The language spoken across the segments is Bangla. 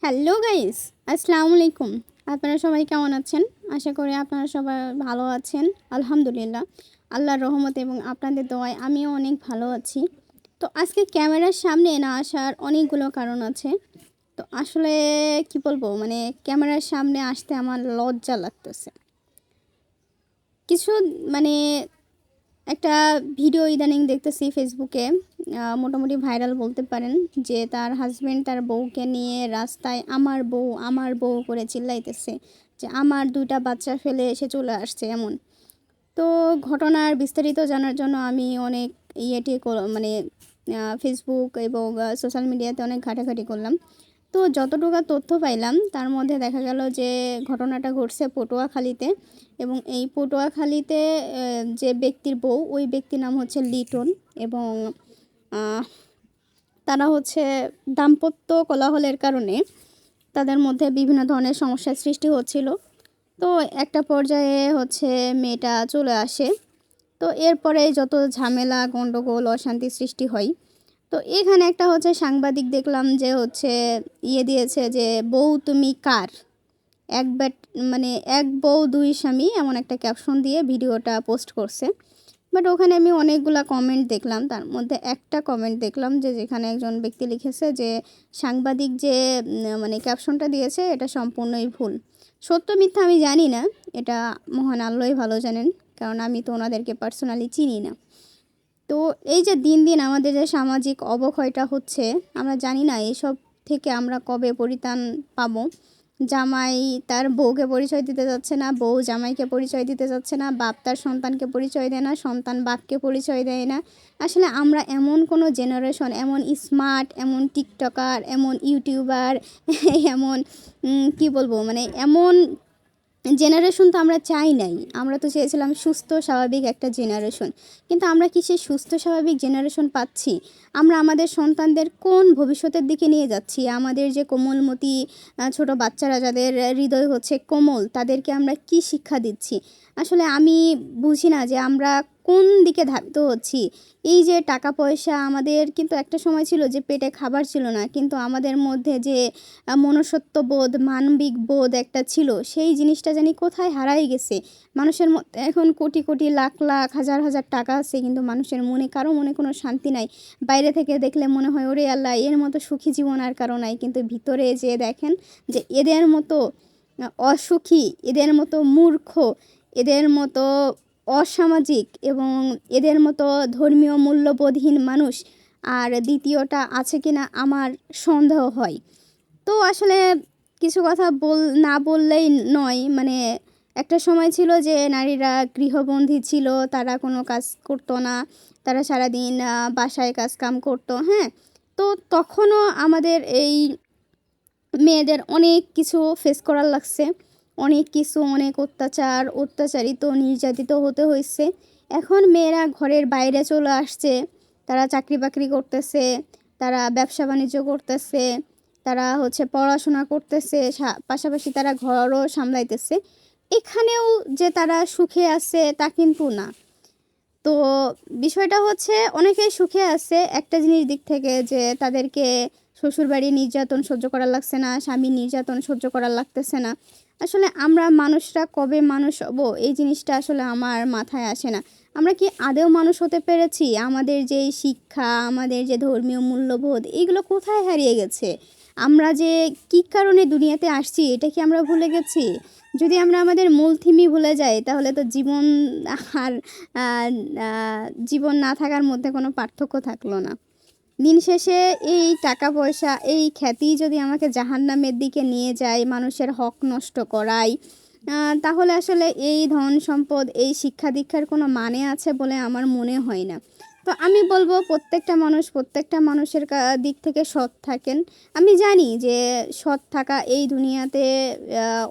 হ্যালো গাইস, আসসালামু আলাইকুম। আপনারা সবাই কেমন আছেন? আশা করি আপনারা সবাই ভালো আছেন। আলহামদুলিল্লাহ, আল্লাহর রহমতে এবং আপনাদের দোয়ায় আমিও অনেক ভালো আছি। তো আজকে ক্যামেরার সামনে না আসার অনেকগুলো কারণ আছে। তো আসলে কি বলবো, মানে ক্যামেরার সামনে আসতে আমার লজ্জা লাগতেছে। কিছু মানে একটা ভিডিও ইদানিং দেখতেছি ফেসবুকে, মোটামুটি ভাইরাল বলতে পারেন, যে তার হাজব্যান্ড তার বউকে নিয়ে রাস্তায় আমার বউ করে চিল্লাইতেছে যে আমার 2টা বাচ্চা ফেলে এসে চলে আসছে এমন। তো ঘটনার বিস্তারিত জানার জন্য আমি অনেক মানে ফেসবুক এবং সোশ্যাল মিডিয়াতে অনেক ঘাটাঘাটি করলাম। তো যতটুকু তথ্য পাইলাম তার মধ্যে দেখা গেল যে ঘটনাটা ঘটছে পটুয়াখালীতে, এবং এই পটুয়াখালীতে যে ব্যক্তির বউ, ওই ব্যক্তির নাম হচ্ছে লিটন, এবং আহ, তারা হচ্ছে দাম্পত্য কোলাহলের কারণে তাদের মধ্যে বিভিন্ন ধরনের সমস্যার সৃষ্টি হচ্ছিল। তো একটা পর্যায়ে হচ্ছে মেয়েটা চলে আসে। তো এরপরে যত ঝামেলা গণ্ডগোল অশান্তি সৃষ্টি হয়। তো এখানে একটা হচ্ছে সাংবাদিক দেখলাম যে হচ্ছে দিয়েছে যে বউ তুমি কার, এক ব্যাট মানে এক বউ দুই স্বামী, এমন একটা ক্যাপশন দিয়ে ভিডিওটা পোস্ট করছে। বাট ওখানে আমি অনেকগুলা কমেন্ট দেখলাম, তার মধ্যে একটা কমেন্ট দেখলাম যে যেখানে একজন ব্যক্তি লিখেছে যে সাংবাদিক যে মানে ক্যাপশনটা দিয়েছে এটা সম্পূর্ণই ভুল। সত্য মিথ্যা আমি জানি না, এটা মহান আল্লাহই ভালো জানেন, কারণ আমি তো ওনাদেরকে পার্সোনালি চিনি না। তো এই যে দিন দিন আমাদের যে সামাজিক অবক্ষয়টা হচ্ছে, আমরা জানি না এসব থেকে আমরা কবে পরিত্রাণ পাবো। জামাই তার বউকে পরিচয় দিতে যাচ্ছে না, বউ জামাইকে পরিচয় দিতে যাচ্ছে না, বাপ তার সন্তানকে পরিচয় দেয় না, সন্তান বাপকে পরিচয় দেয় না। আসলে আমরা এমন কোনো জেনারেশন, এমন স্মার্ট, এমন টিকটকার, এমন ইউটিউবার, এমন কি বলবো, মানে এমন জেনারেশন তো আমরা চাই নাই। আমরা তো চেয়েছিলাম সুস্থ স্বাভাবিক একটা জেনারেশন, কিন্তু আমরা কি সেই সুস্থ স্বাভাবিক জেনারেশন পাচ্ছি? আমরা আমাদের সন্তানদের কোন ভবিষ্যতের দিকে নিয়ে যাচ্ছি? আমাদের যে কোমলমতি ছোট বাচ্চারা, যাদের হৃদয় হচ্ছে কোমল, তাদেরকে আমরা কি শিক্ষা দিচ্ছি? আসলে আমি বুঝি না যে আমরা কোন দিকে ধাবিত হচ্ছি। এই যে টাকা পয়সা, আমাদের কিন্তু একটা সময় ছিল যে পেটে খাবার ছিল না, কিন্তু আমাদের মধ্যে যে মনুষ্যত্ববোধ, মানবিক বোধ একটা ছিল, সেই জিনিসটা জানি কোথায় হারাই গেছে। মানুষের মধ্যে এখন কোটি কোটি লাখ লাখ হাজার হাজার টাকা আছে, কিন্তু মানুষের মনে, কারো মনে কোনো শান্তি নাই। বাইরে থেকে দেখলে মনে হয় ওরে আল্লাহ, এর মতো সুখী জীবন আর কারো নাই, কিন্তু ভিতরে যে দেখেন যে এদের মতো অসুখী, এদের মতো মূর্খ, এদের মতো অসামাজিক এবং এদের মতো ধর্মীয় মূল্যবোধহীন মানুষ আর দ্বিতীয়টা আছে কিনা আমার সন্দেহ হয়। তো আসলে কিছু কথা না বললেই নয়, মানে একটা সময় ছিল যে নারীরা গৃহবন্দী ছিল, তারা কোনো কাজ করতো না, তারা সারাদিন বাসায় কাজ কাম করতো, হ্যাঁ। তো তখনও আমাদের এই মেয়েদের অনেক কিছু ফেস করার লাগছে, অনেক কিছু, অনেক অত্যাচারিত নির্যাতিত হতে হয়েছে। এখন মেয়েরা ঘরের বাইরে চলে আসছে, তারা চাকরি বাকরি করতেছে, তারা ব্যবসা বাণিজ্য করতেছে, তারা হচ্ছে পড়াশোনা করতেছে, পাশাপাশি তারা ঘরও সামলাইতেছে। এখানেও যে তারা সুখে আছে তা কিন্তু না। তো বিষয়টা হচ্ছে অনেকেই সুখে আছে একটা জিনিস দিক থেকে, যে তাদেরকে শ্বশুরবাড়ির নির্যাতন সহ্য করার লাগছে না, স্বামীর নির্যাতন সহ্য করার লাগতেছে না। আসলে আমরা মানুষরা কবে মানুষ হব, এই জিনিসটা আসলে আমার মাথায় আসে না। আমরা কি আদেও মানুষ হতে পেরেছি? আমাদের যে শিক্ষা, আমাদের যে ধর্মীয় মূল্যবোধ, এগুলো কোথায় হারিয়ে গেছে? আমরা যে কী কারণে দুনিয়াতে আসছি, এটা কি আমরা ভুলে গেছি? যদি আমরা আমাদের মূল থিমই ভুলে যাই, তাহলে তো জীবন আর আহ, আহ, জীবন না থাকার মধ্যে কোনো পার্থক্য থাকলো না। দিন শেষে এই টাকা পয়সা, এই খ্যাতি যদি আমাকে জাহান্নামের দিকে নিয়ে যায়, মানুষের হক নষ্ট করায়, তাহলে আসলে এই ধন সম্পদ, এই শিক্ষা দীক্ষার কোনো মানে আছে বলে আমার মনে হয় না। তো আমি বলবো প্রত্যেকটা মানুষ প্রত্যেকটা মানুষের দিক থেকে সৎ থাকেন। আমি জানি যে সৎ থাকা এই দুনিয়াতে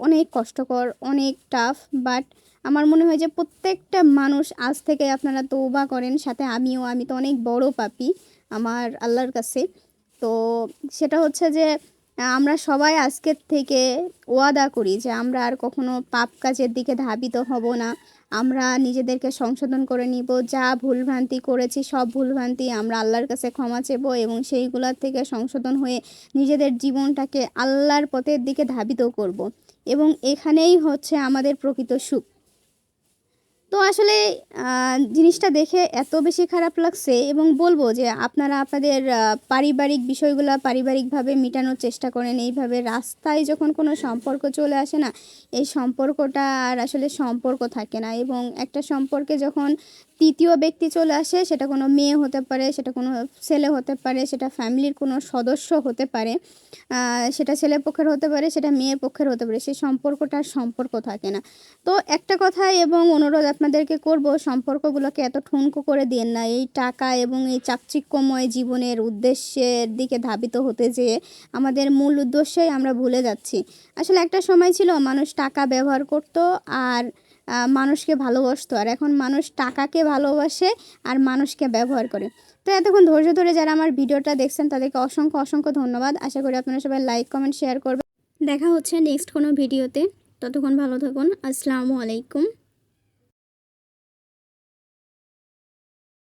অনেক কষ্টকর, অনেক টাফ, বাট আমার মনে হয় যে প্রত্যেকটা মানুষ আজ থেকে আপনারা তওবা করেন, সাথে আমি তো অনেক বড় পাপী আমার আল্লাহর কাছে। তো সেটা হচ্ছে যে আমরা সবাই আজকের থেকে ওয়াদা করি যে আমরা আর কখনো পাপ কাজের দিকে ধাবিত হব না। আমরা নিজেদেরকে সংশোধন করে নিব, যা ভুলভ্রান্তি করেছি সব ভুলভ্রান্তি আমরা আল্লাহর কাছে ক্ষমা চেব এবং সেইগুলোর থেকে সংশোধন হয়ে নিজেদের জীবনটাকে আল্লাহর পথের দিকে ধাবিত করব। এবং এখানেই হচ্ছে আমাদের প্রকৃত সুখ। তো আসলে জিনিসটা দেখে এত বেশি খারাপ লাগছে এবং বলবো যে আপনারা আপনাদের পারিবারিক বিষয়গুলো পারিবারিকভাবে মেটানোর চেষ্টা করেন। এইভাবে রাস্তায় যখন কোনো সম্পর্ক চলে আসে না, এই সম্পর্কটা আর আসলে সম্পর্ক থাকে না। এবং একটা সম্পর্কে যখন তৃতীয় ব্যক্তি চলে আসে, সেটা কোনো মেয়ে হতে পারে, সেটা কোনো ছেলে হতে পারে, সেটা ফ্যামিলির কোনো সদস্য হতে পারে, সেটা ছেলে পক্ষের হতে পারে, সেটা মেয়ে পক্ষের হতে পারে, সেই সম্পর্কটা আর সম্পর্ক থাকে না। তো একটা কথা এবং অনুরোধ আপনাদেরকে করব, সম্পর্কগুলোকে এত ঠুনকো করে দিয়েন না। এই টাকা এবং এই চাকচিক্যময় জীবনের উদ্দেশ্যের দিকে ধাবিত হতে যেয়ে আমাদের মূল উদ্দেশ্যই আমরা ভুলে যাচ্ছি। আসলে একটা সময় ছিল মানুষ টাকা ব্যবহার করত আর মানুষকে ভালোবাসতো, আর এখন মানুষ টাকাকে ভালোবাসে আর মানুষকে ব্যবহার করে। তো এতক্ষণ ধৈর্য ধরে যারা আমার ভিডিওটা দেখছেন তাদেরকে অসংখ্য অসংখ্য ধন্যবাদ। আশা করি আপনারা সবাই লাইক কমেন্ট শেয়ার করবেন। দেখা হচ্ছে নেক্সট কোনো ভিডিওতে। ততক্ষণ ভালো থাকুন। আসসালামু আলাইকুম।